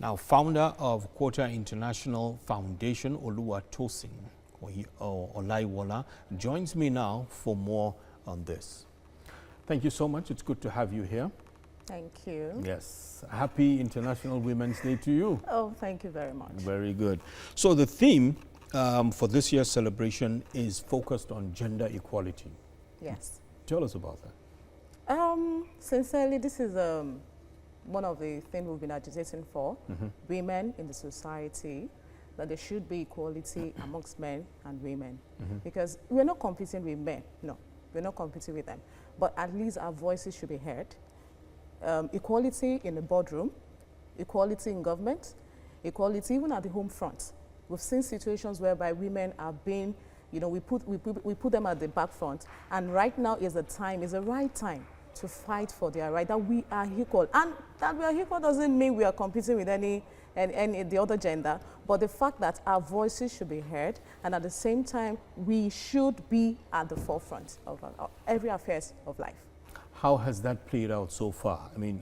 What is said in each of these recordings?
Now, founder of Quota International Foundation, Oluwatosin Olaiwola, joins me now for more on this. Thank you so much. It's good to have you here. Thank you. Yes. Happy International Women's Day to you. Oh, thank you very much. Very good. So the theme for this year's celebration is focused on gender equality. Yes. Tell us about that. Sincerely, this is one of the things we've been agitating for, women in the society, that there should be equality amongst men and women. Because we're not competing with men, no, we're not competing with them. But at least our voices should be heard. Equality in the boardroom, equality in government, equality even at the home front. We've seen situations whereby women are being, you know, we put them at the back front, and right now is the right time to fight for their right, that we are equal. And that we are equal doesn't mean we are competing with any the other gender, but the fact that our voices should be heard, and at the same time, we should be at the forefront of every affairs of life. How has that played out so far? I mean,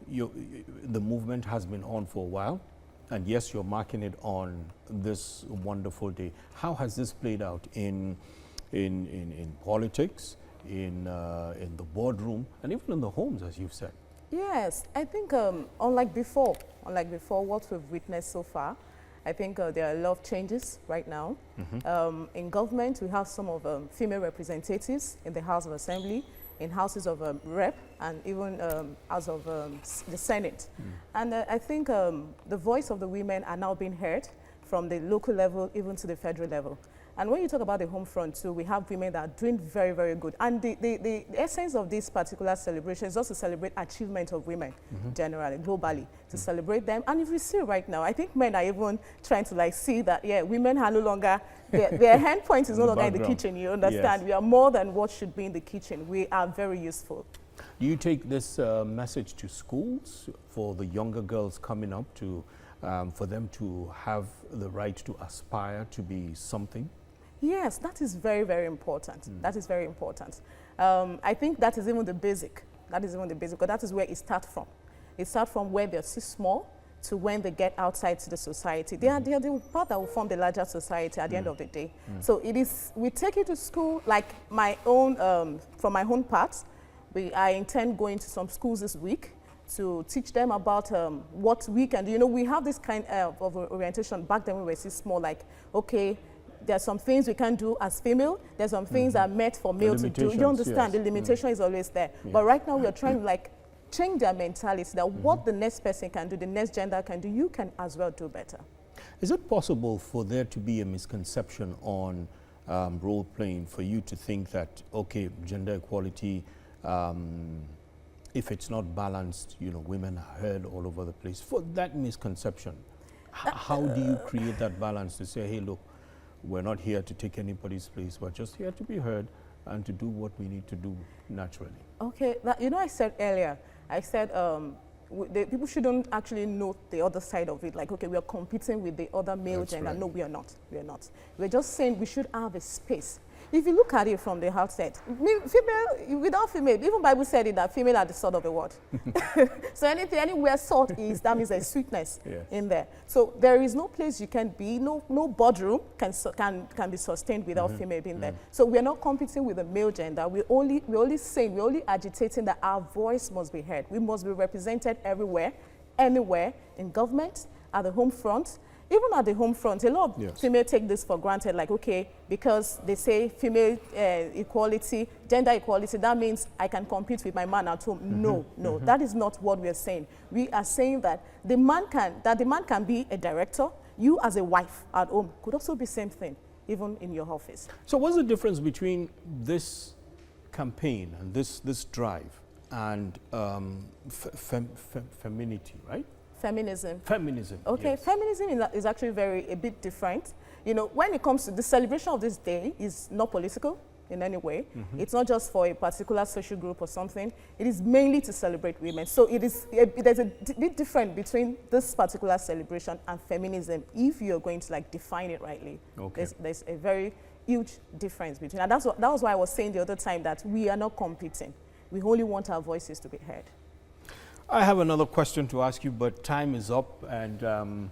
the movement has been on for a while, and yes, you're marking it on this wonderful day. How has this played out in politics, in the boardroom, and even in the homes, as you've said? Yes, I think unlike before what we've witnessed so far, I think there are a lot of changes right now. In government, we have some of female representatives in the House of Assembly, in houses of rep, and even House of the Senate. And I think the voice of the women are now being heard from the local level even to the federal level. And when you talk about the home front too, we have women that are doing very, very good. And the essence of this particular celebration is also to celebrate achievement of women generally, globally, to celebrate them. And if we see right now, I think men are even trying to like see that, yeah, women are no longer, their hand point is no longer in the kitchen, you understand? Yes. We are more than what should be in the kitchen. We are very useful. Do you take this message to schools for the younger girls coming up to, for them to have the right to aspire to be something? Yes, that is very, very important. That is very important. I think that is even the basic. That is even the basic, because that is where it starts from. It starts from where they're still small to when they get outside to the society. They are the part that will form the larger society at the end of the day. So it is, we take it to school, like my own, from my own part, I intend going to some schools this week to teach them about what we can do. You know, we have this kind of orientation back then when we were still small, like, okay, there's some things we can do as female. There's some things that are meant for male to do. You understand? Yes. The limitation is always there. But right now we are trying to like change their mentality that what the next person can do, the next gender can do, you can as well do better. Is it possible for there to be a misconception on role playing, for you to think that, okay, gender equality, if it's not balanced, you know, women are heard all over the place? For that misconception, how do you create that balance to say, hey, look, we're not here to take anybody's place. We're just here to be heard and to do what we need to do naturally. Okay, you know, I said earlier, I said people shouldn't actually know the other side of it. Like, okay, we are competing with the other male gender. Right. No, we are not. We are not. We're just saying we should have a space. If you look at it from the outset, female, without female, even Bible said it that female are the salt of the world. So anywhere salt is, that means there's sweetness in there. So there is no place you can be, no boardroom can be sustained without female being there. So we're not competing with the male gender. We're only agitating that our voice must be heard. We must be represented everywhere, anywhere, in government, at the home front. Even at the home front, a lot of female take this for granted, like, okay, because they say female equality, gender equality, that means I can compete with my man at home. No, that is not what we are saying. We are saying that the man can be a director. You as a wife at home could also be the same thing, even in your office. So what's the difference between this campaign and this drive and femininity, right? Feminism. Feminism. Okay, yes. Feminism is actually a bit different. You know, when it comes to the celebration of this day, is not political in any way. It's not just for a particular social group or something. It is mainly to celebrate women. So there's a bit different between this particular celebration and feminism, if you're going to like define it rightly. Okay. There's a very huge difference between, and that was why I was saying the other time that we are not competing. We only want our voices to be heard. I have another question to ask you, but time is up, and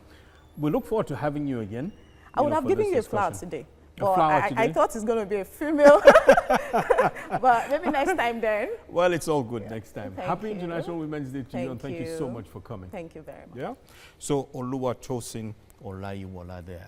we look forward to having you again. I would know, have for given this you a flower discussion. today. A But flower I today? thought it's going to be a female. But maybe next time then. Well, it's all good next time. Thank Happy you. International Women's Day to you, and Thank thank you so you. much for coming. Thank you very much. Yeah. So Oluwatosin Olayiwola there.